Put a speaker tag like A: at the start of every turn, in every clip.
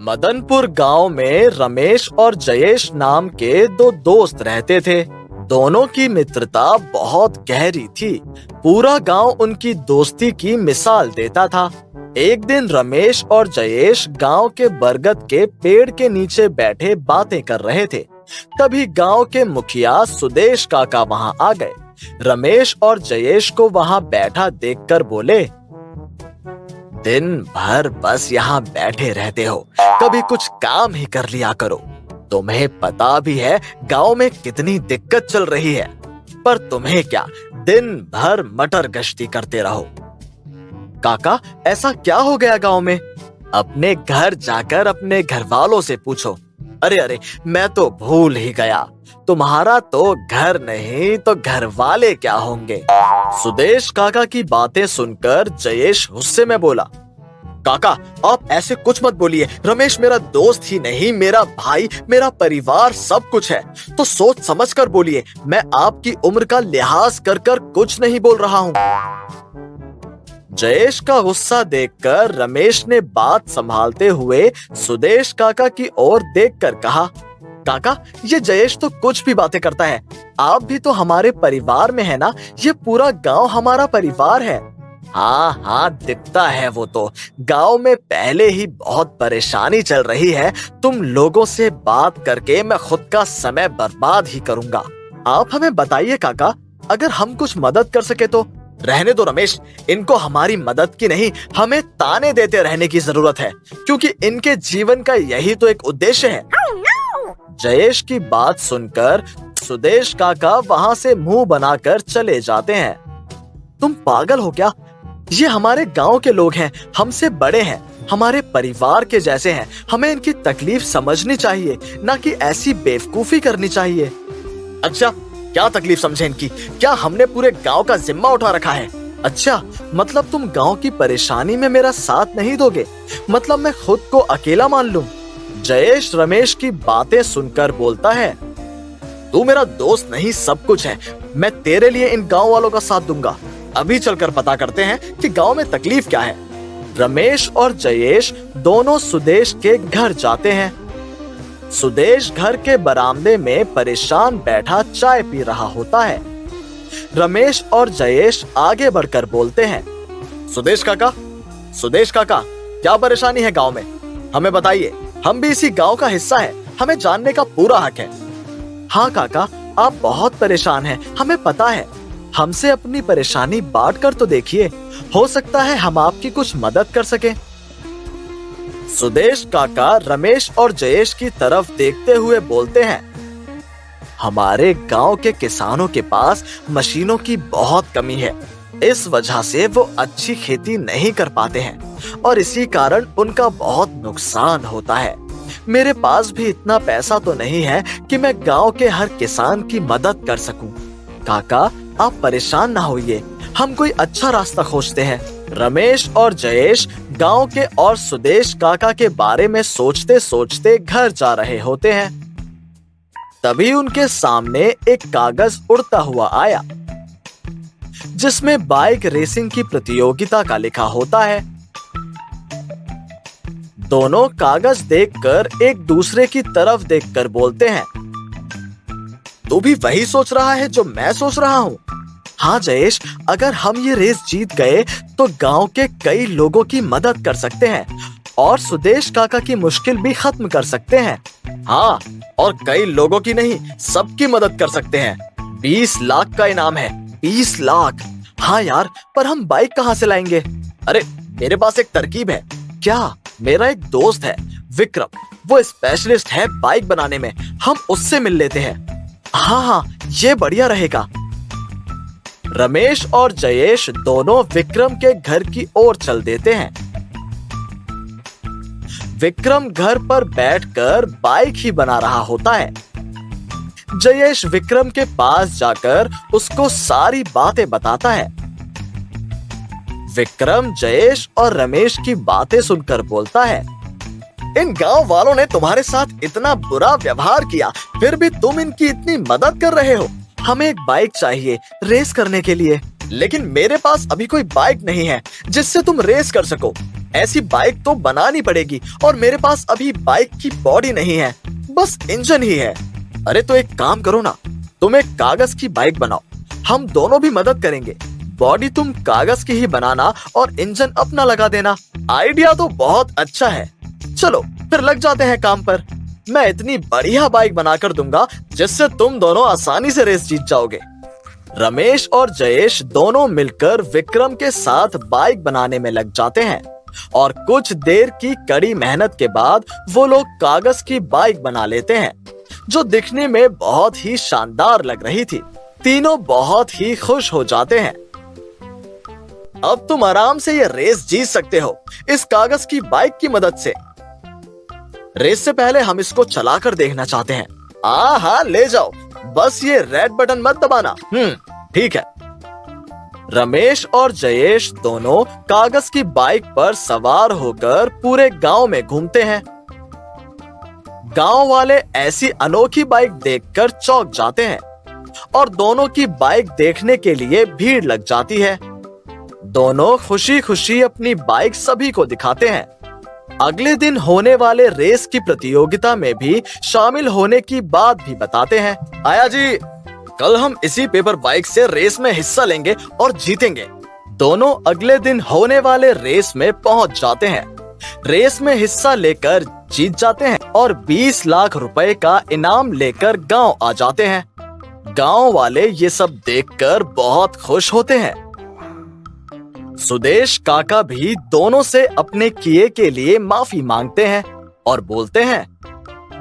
A: मदनपुर गांव में रमेश और जयेश नाम के दो दोस्त रहते थे। दोनों की मित्रता बहुत गहरी थी। पूरा गांव उनकी दोस्ती की मिसाल देता था। एक दिन रमेश और जयेश गांव के बरगद के पेड़ के नीचे बैठे बातें कर रहे थे। तभी गांव के मुखिया सुदेश काका वहां आ गए। रमेश और जयेश को वहां बैठा देखकर बोले, दिन भर बस यहाँ बैठे रहते हो, कभी कुछ काम ही कर लिया करो। तुम्हें पता भी है गांव में कितनी दिक्कत चल रही है, पर तुम्हें क्या, दिन भर मटर गश्ती करते रहो। काका, ऐसा क्या हो गया गांव में? अपने घर जाकर अपने घर वालों से पूछो। अरे, मैं तो भूल ही गया, तुम्हारा तो घर नहीं तो घर वाले क्या होंगे। सुदेश काका की बातें सुनकर जयेश गुस्से में बोला, काका आप ऐसे कुछ मत बोलिए। रमेश मेरा दोस्त ही नहीं, मेरा भाई, मेरा परिवार सब कुछ है, तो सोच समझ कर बोलिए। मैं आपकी उम्र का लिहाज कर कर कुछ नहीं बोल रहा हूँ। जयेश का गुस्सा देखकर रमेश ने बात संभालते हुए सुदेश काका की ओर देखकर कहा, काका ये जयेश तो कुछ भी बातें करता है। आप भी तो हमारे परिवार में है ना, ये पूरा गांव हमारा परिवार है। हाँ, दिखता है वो तो। गांव में पहले ही बहुत परेशानी चल रही है, तुम लोगों से बात करके मैं खुद का समय बर्बाद ही करूंगा। आप हमें बताइए काका, अगर हम कुछ मदद कर सके तो। रहने दो रमेश, इनको हमारी मदद की नहीं, हमें ताने देते रहने की जरूरत है, क्योंकि इनके जीवन का यही तो एक उद्देश्य है। जयेश की बात सुनकर सुदेश काका वहां से मुंह बनाकर चले जाते हैं। तुम पागल हो क्या? ये हमारे गांव के लोग हैं, हमसे बड़े हैं, हमारे परिवार के जैसे हैं। हमें इनकी तकलीफ समझनी चाहिए, ना कि ऐसी बेवकूफी करनी चाहिए। अच्छा, क्या तकलीफ समझे इनकी? क्या हमने पूरे गांव का जिम्मा उठा रखा है? अच्छा, मतलब तुम गांव की परेशानी में मेरा साथ नहीं दोगे? मतलब मैं खुद को अकेला मान लूं? जयेश रमेश की बातें सुनकर बोलता है, तू मेरा दोस्त नहीं सब कुछ है, मैं तेरे लिए इन गांव वालों का साथ दूंगा। अभी चलकर पता करते हैं कि गांव में तकलीफ क्या है। रमेश और जयेश दोनों सुदेश के घर जाते हैं। सुदेश घर के बरामदे में परेशान बैठा चाय पी रहा होता है। रमेश और जयेश आगे बढ़कर बोलते हैं, सुदेश काका, क्या परेशानी है गांव में? हमें बताइए, हम भी इसी गांव का हिस्सा है, हमें जानने का पूरा हक है। हाँ काका, आप बहुत परेशान हैं, हमें पता है। हमसे अपनी परेशानी बांट कर तो देखिए, हो सकता है हम आपकी कुछ मदद कर सकें। सुदेश काका रमेश और जयेश की तरफ देखते हुए बोलते हैं, हमारे गांव के किसानों के पास मशीनों की बहुत कमी है। इस वजह से वो अच्छी खेती नहीं कर पाते हैं और इसी कारण उनका बहुत नुकसान होता है। मेरे पास भी इतना पैसा तो नहीं है कि मैं गांव के हर किसान की मदद कर सकूं। काका आप परेशान ना होइए, हम कोई अच्छा रास्ता खोजते हैं। रमेश और जयेश गांव के और सुदेश काका के बारे में सोचते सोचते घर जा रहे होते हैं। तभी उनके सामने एक कागज उड़ता हुआ आया, जिसमें बाइक रेसिंग की प्रतियोगिता का लिखा होता है। दोनों कागज देखकर एक दूसरे की तरफ देखकर बोलते हैं, तू भी वही सोच रहा है जो मैं सोच रहा हूँ? हाँ जयेश, अगर हम ये रेस जीत गए तो गांव के कई लोगों की मदद कर सकते हैं और सुदेश काका की मुश्किल भी खत्म कर सकते हैं। हाँ, और कई लोगों की नहीं, सबकी मदद कर सकते हैं। 20 लाख का इनाम है। 20 लाख? हाँ यार, पर हम बाइक कहाँ से लाएंगे? अरे मेरे पास एक तरकीब है। क्या? मेरा एक दोस्त है विक्रम, वो स्पेशलिस्ट है बाइक बनाने में, हम उससे मिल लेते हैं। हाँ, ये बढ़िया रहेगा। रमेश और जयेश दोनों विक्रम के घर की ओर चल देते हैं। विक्रम घर पर बैठकर बाइक ही बना रहा होता है। जयेश विक्रम के पास जाकर उसको सारी बातें बताता है। विक्रम जयेश और रमेश की बातें सुनकर बोलता है, इन गांव वालों ने तुम्हारे साथ इतना बुरा व्यवहार किया, फिर भी तुम इनकी इतनी मदद कर रहे हो। हमें एक बाइक चाहिए रेस करने के लिए, लेकिन मेरे पास अभी कोई बाइक नहीं है जिससे तुम रेस कर सको। ऐसी बाइक तो बनानी पड़ेगी और मेरे पास अभी बाइक की बॉडी नहीं है, बस इंजन ही है। अरे तो एक काम करो ना, तुम एक कागज की बाइक बनाओ, हम दोनों भी मदद करेंगे। बॉडी तुम कागज की ही बनाना और इंजन अपना लगा देना। आइडिया तो बहुत अच्छा है, चलो फिर लग जाते हैं काम पर। मैं इतनी बढ़िया बाइक बनाकर दूंगा जिससे तुम दोनों आसानी से रेस जीत जाओगे। रमेश और जयेश दोनों मिलकर विक्रम के साथ बाइक बनाने में लग जाते हैं और कुछ देर की कड़ी मेहनत के बाद वो लोग कागज की बाइक बना लेते हैं, जो दिखने में बहुत ही शानदार लग रही थी। तीनों बहुत ही खुश हो जाते हैं। अब तुम आराम से ये रेस जीत सकते हो इस कागज की बाइक की मदद से। रेस से पहले हम इसको चलाकर देखना चाहते हैं। हाँ, ले जाओ, बस ये रेड बटन मत दबाना। ठीक है। रमेश और जयेश दोनों कागज की बाइक पर सवार होकर पूरे गांव में घूमते हैं। गांव वाले ऐसी अनोखी बाइक देखकर चौंक जाते हैं और दोनों की बाइक देखने के लिए भीड़ लग जाती है। दोनों खुशी खुशी अपनी बाइक सभी को दिखाते हैं। अगले दिन होने वाले रेस की प्रतियोगिता में भी शामिल होने की बात भी बताते हैं। आया जी, कल हम इसी पेपर बाइक से रेस में हिस्सा लेंगे और जीतेंगे। दोनों अगले दिन होने वाले रेस में पहुंच जाते हैं। रेस में हिस्सा लेकर जीत जाते हैं और 20 लाख रुपए का इनाम लेकर गांव आ जाते हैं। गांव वाले ये सब देखकर बहुत खुश होते हैं। सुदेश काका भी दोनों से अपने किए के लिए माफी मांगते हैं और बोलते हैं,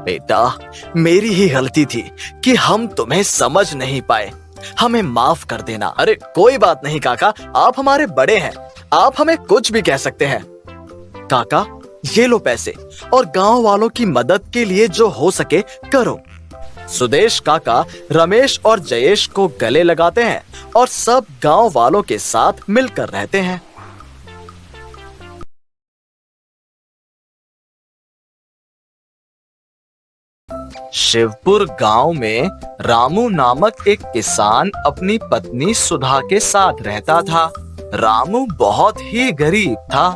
A: बेटा, मेरी ही गलती थी कि हम तुम्हें समझ नहीं पाए, हमें माफ कर देना। अरे कोई बात नहीं काका, आप हमारे बड़े हैं, आप हमें कुछ भी कह सकते हैं। काका, ये लो पैसे और गांव वालों की मदद के लिए जो हो सके करो। सुदेश काका रमेश और जयेश को गले लगाते हैं और सब गांव वालों के साथ मिलकर रहते हैं। शिवपुर गांव में रामू नामक एक किसान अपनी पत्नी सुधा के साथ रहता था। रामू बहुत ही गरीब था।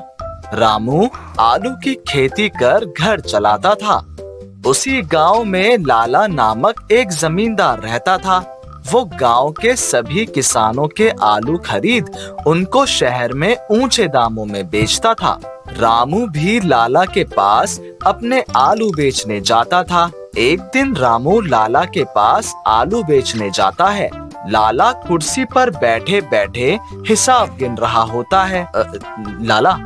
A: रामू आलू की खेती कर घर चलाता था। उसी गांव में लाला नामक एक जमींदार रहता था। वो गांव के सभी किसानों के आलू खरीद उनको शहर में ऊंचे दामों में बेचता था। रामू भी लाला के पास अपने आलू बेचने जाता था। एक दिन रामू लाला के पास आलू बेचने जाता है। लाला कुर्सी पर बैठे बैठे हिसाब गिन रहा होता है। लाला,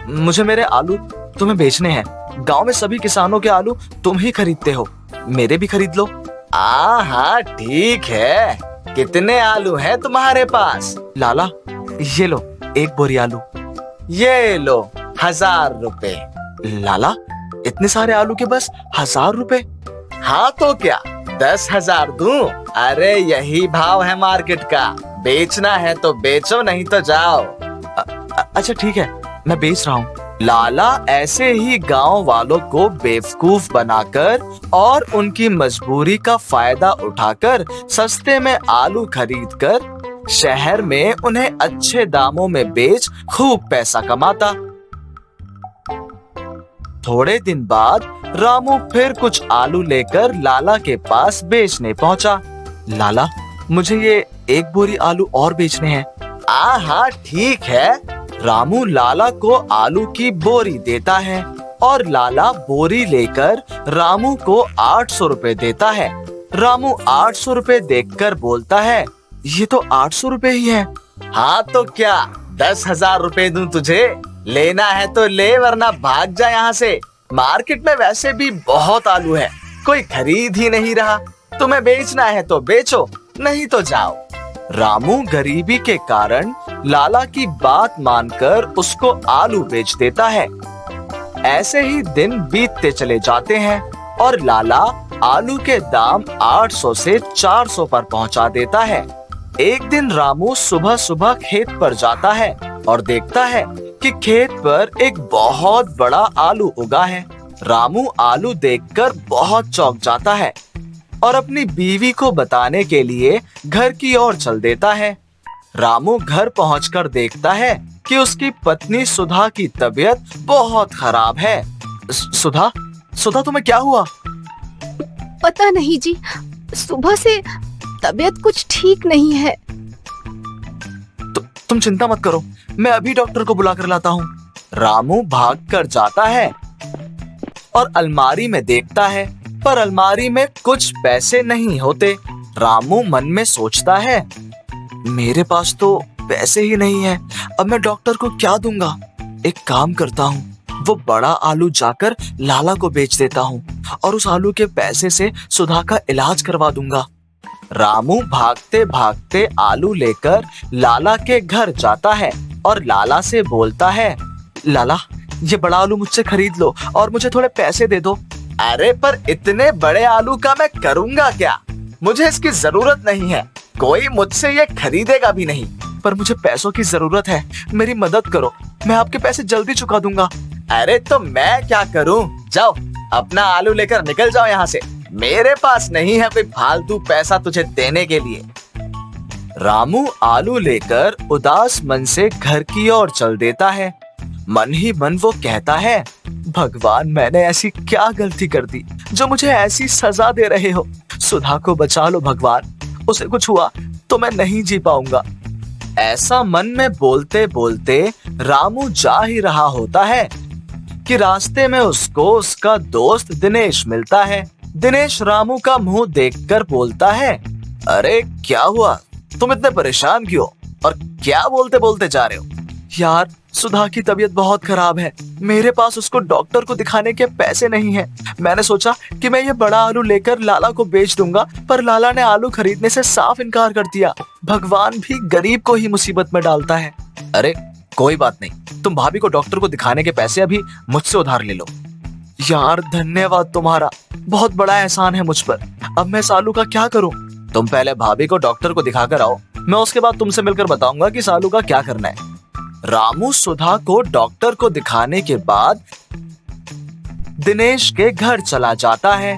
A: मुझे मेरे आलू तुम्हें बेचने हैं। गांव में सभी किसानों के आलू तुम ही खरीदते हो, मेरे भी खरीद लो। हाँ ठीक है, कितने आलू हैं तुम्हारे पास? लाला, ये लो एक बोरी आलू। ये लो 1000 रुपए। लाला, इतने सारे आलू के बस 1000 रुपए? हाँ तो क्या 10,000 दूं? अरे यही भाव है मार्केट का, बेचना है तो बेचो, नहीं तो जाओ। अच्छा ठीक है, मैं बेच रहा हूँ। लाला ऐसे ही गांव वालों को बेवकूफ बनाकर और उनकी मजबूरी का फायदा उठाकर सस्ते में आलू खरीदकर शहर में उन्हें अच्छे दामों में बेच खूब पैसा कमाता। थोड़े दिन बाद रामू फिर कुछ आलू लेकर लाला के पास बेचने पहुंचा। लाला, मुझे ये एक बोरी आलू और बेचने हैं। हाँ ठीक है। रामू लाला को आलू की बोरी देता है और लाला बोरी लेकर रामू को 800 रुपए देता है। रामू 800 रुपए देखकर बोलता है, ये तो 800 रुपए ही है। हाँ तो क्या 10,000 रुपए दूं तुझे? लेना है तो ले, वरना भाग जा यहाँ से। मार्केट में वैसे भी बहुत आलू है, कोई खरीद ही नहीं रहा। तुम्हें बेचना है तो बेचो, नहीं तो जाओ। रामू गरीबी के कारण लाला की बात मानकर उसको आलू बेच देता है। ऐसे ही दिन बीतते चले जाते हैं और लाला आलू के दाम 800 से 400 पर पहुंचा देता है। एक दिन रामू सुबह सुबह खेत पर जाता है और देखता है कि खेत पर एक बहुत बड़ा आलू उगा है। रामू आलू देखकर बहुत चौंक जाता है और अपनी बीवी को बताने के लिए घर की ओर चल देता है। रामू घर पहुंचकर देखता है कि उसकी पत्नी सुधा की तबीयत बहुत खराब है। सुधा, सुधा तुम्हें क्या हुआ?
B: पता नहीं जी, सुबह से तबीयत कुछ ठीक नहीं है।
A: तुम चिंता मत करो, मैं अभी डॉक्टर को बुला कर लाता हूँ। रामू भाग कर जाता है और अलमारी में देखता है, पर अलमारी में कुछ पैसे नहीं होते। रामू मन में सोचता है, मेरे पास तो पैसे ही नहीं है, अब मैं डॉक्टर को क्या दूंगा? एक काम करता हूँ, वो बड़ा आलू जाकर लाला को बेच देता हूँ और उस आलू के पैसे से सुधा का इलाज करवा दूंगा। रामू भागते भागते आलू लेकर लाला के घर जाता है और लाला से बोलता है, लाला ये बड़ा आलू मुझसे खरीद लो और मुझे थोड़े पैसे दे दो। अरे पर इतने बड़े आलू का मैं करूंगा क्या? मुझे इसकी जरूरत नहीं है, कोई मुझसे ये खरीदेगा भी नहीं। पर मुझे पैसों की जरूरत है, मेरी मदद करो, मैं आपके पैसे जल्दी चुका दूंगा। अरे तो मैं क्या करूं? जाओ अपना आलू लेकर निकल जाओ यहाँ से, मेरे पास नहीं है कोई फालतू पैसा तुझे देने के लिए। रामू आलू लेकर उदास मन से घर की ओर चल देता है। मन ही मन वो कहता है, भगवान मैंने ऐसी क्या गलती कर दी जो मुझे ऐसी सजा दे रहे हो? सुधा को बचा लो भगवान, उसे कुछ हुआ तो मैं नहीं जी पाऊंगा। ऐसा मन में बोलते बोलते रामू जा ही रहा होता है कि रास्ते में उसको उसका दोस्त दिनेश मिलता है। दिनेश रामू का मुंह देखकर बोलता है, अरे क्या हुआ, तुम इतने परेशान क्यों और क्या बोलते बोलते जा रहे हो? यार सुधा की तबीयत बहुत खराब है, मेरे पास उसको डॉक्टर को दिखाने के पैसे नहीं हैं। मैंने सोचा कि मैं ये बड़ा आलू लेकर लाला को बेच दूंगा, पर लाला ने आलू खरीदने से साफ इनकार कर दिया। भगवान भी गरीब को ही मुसीबत में डालता है। अरे कोई बात नहीं, तुम भाभी को डॉक्टर को दिखाने के पैसे अभी मुझसे उधार ले लो। यार धन्यवाद तुम्हारा, बहुत बड़ा एहसान है मुझ पर। अब मैं इस आलू का क्या करूं? तुम पहले भाभी को डॉक्टर को दिखाकर आओ, मैं उसके बाद तुमसे मिलकर बताऊंगा कि इस आलू का क्या करना है। रामू सुधा को डॉक्टर को दिखाने के बाद दिनेश के घर चला जाता है।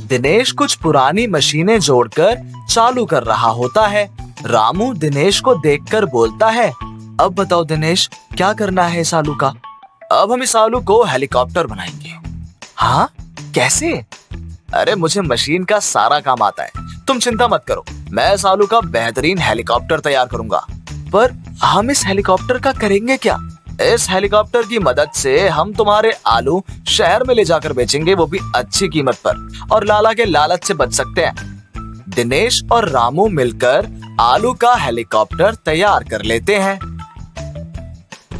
A: दिनेश कुछ पुरानी मशीनें जोड़कर चालू कर रहा होता है। रामू दिनेश को देखकर बोलता है, अब बताओ दिनेश क्या करना है इस आलू का? अब हम इस आलू को हेलीकॉप्टर बनाएंगे। हाँ कैसे? अरे मुझे मशीन का सारा काम आता है, तुम चिंता मत करो, मैं इस आलू का बेहतरीन हेलीकॉप्टर तैयार करूंगा। पर हम इस हेलीकॉप्टर का करेंगे क्या? इस हेलीकॉप्टर की मदद से हम तुम्हारे आलू शहर में ले जाकर बेचेंगे, वो भी अच्छी कीमत पर, और लाला के लालच से बच सकते हैं। दिनेश और रामू मिलकर आलू का हेलीकॉप्टर तैयार कर लेते हैं।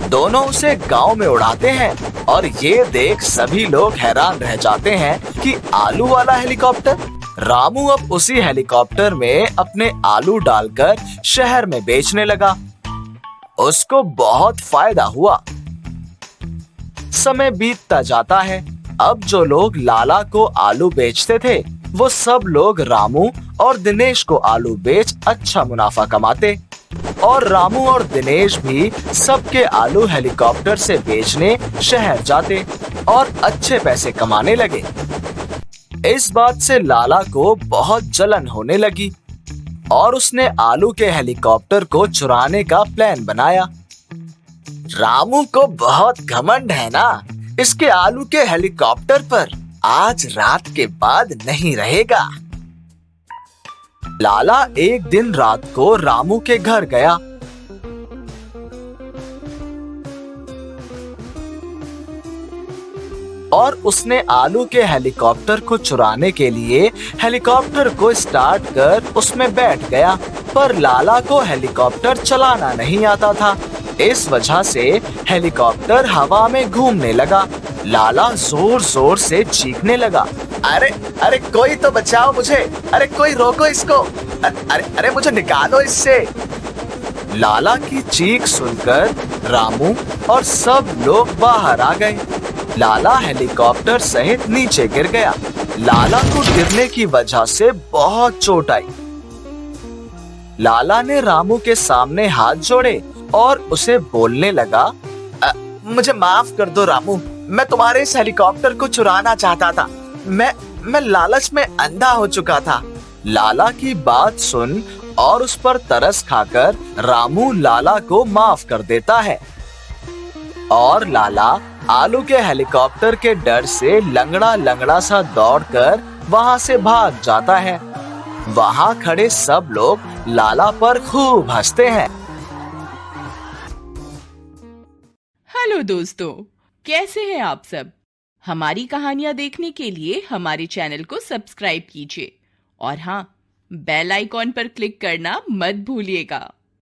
A: दोनों उसे गांव में उड़ाते हैं और ये देख सभी लोग हैरान रह जाते हैं कि आलू वाला हेलीकॉप्टर। रामू अब उसी हेलीकॉप्टर में अपने आलू डालकर शहर में बेचने लगा। उसको बहुत फायदा हुआ। समय बीतता जाता है। अब जो लोग लाला को आलू बेचते थे वो सब लोग रामू और दिनेश को आलू बेच अच्छा मुनाफा कमाते और रामू और दिनेश भी सबके आलू हेलीकॉप्टर से बेचने शहर जाते और अच्छे पैसे कमाने लगे। इस बात से लाला को बहुत जलन होने लगी और उसने आलू के हेलीकॉप्टर को चुराने का प्लान बनाया। रामू को बहुत घमंड है ना इसके आलू के हेलीकॉप्टर पर, आज रात के बाद नहीं रहेगा। लाला एक दिन रात को रामू के घर गया। और उसने आलू के हेलीकॉप्टर को चुराने के लिए हेलीकॉप्टर को स्टार्ट कर उसमें बैठ गया, पर लाला को हेलीकॉप्टर चलाना नहीं आता था। इस वजह से हेलीकॉप्टर हवा में घूमने लगा। लाला जोर जोर से चीखने लगा, अरे अरे कोई तो बचाओ मुझे, अरे कोई रोको इसको, अरे अरे मुझे निकालो इससे। लाला की चीख सुनकर रामू और सब लोग बाहर आ गए। लाला हेलीकॉप्टर सहित नीचे गिर गया। लाला को गिरने की वजह से बहुत चोट आई। लाला ने रामू के सामने हाथ जोड़े और उसे बोलने लगा, मुझे माफ कर दो रामू, मैं तुम्हारे इस हेलीकॉप्टर को चुराना चाहता था, मैं लालच में अंधा हो चुका था। लाला की बात सुन और उस पर तरस खाकर रामू लाला को माफ कर देता है और लाला आलू के हेलीकॉप्टर के डर से लंगड़ा लंगड़ा सा दौड़कर वहां से भाग जाता है। वहां खड़े सब लोग लाला पर खूब हंसते हैं।
C: हेलो दोस्तों, कैसे हैं आप सब? हमारी कहानियां देखने के लिए हमारे चैनल को सब्सक्राइब कीजिए और हाँ, बेल आइकॉन पर क्लिक करना मत भूलिएगा।